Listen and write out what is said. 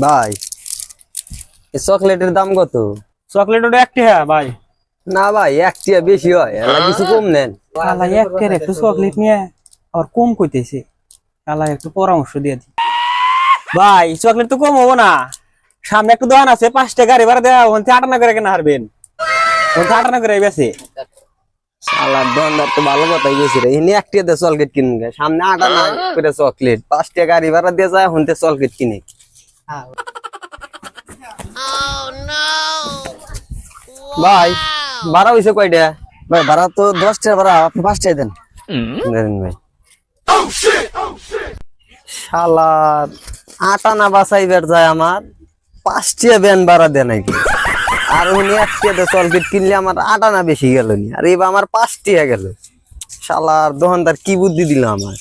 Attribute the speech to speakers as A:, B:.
A: ভাই এই চকলেটের দাম কত?
B: চকলেট ওটা 1 টাকা ভাই।
A: না ভাই 1 টাকা বেশি হয়, এলা কিছু কম নেন।
B: আলা 1 টাকার একটা চকলেট নিয়ে আর কম কইতেছে। আলা একটু পরামর্শ দিয়ে দি ভাই, চকলেট তো কম হবো না। সামনে একটা দোকান আছে, 5 টাকা গাড়ি ভাড়া দেওয়া, ওখান থেকে 58 করে কেনা হারবেন। ওখান থেকে 58 করে বেছে।
A: শালার দোকানদার তো ভালো কথাই গেছে রে, ইনি 1 টাকা দিয়ে চকলেট কিনবে, সামনে 58 করে চকলেট, 5 টাকা গাড়ি ভাড়া দিয়ে যায়, হন্তে চকলেট কিনে। ভাই ভাড়া হইছে কয়টা?
C: ভাই ভাড়া তো 10 টাকা ভাড়া, আপনি 5 টাকা দেন।
A: দেন ভাই। শালার 58 বাঁচাইবার যায় আমার 5 টাকা ব্যান ভাড়া দেয় নাকি, আর উনি 1 টাকা দিয়ে চকলেট কিনলে আমার 58 বেশি গেল নি, আর এবার আমার 5 টাকা গেল। শালার দোকানদার কি বুদ্ধি দিল আমার।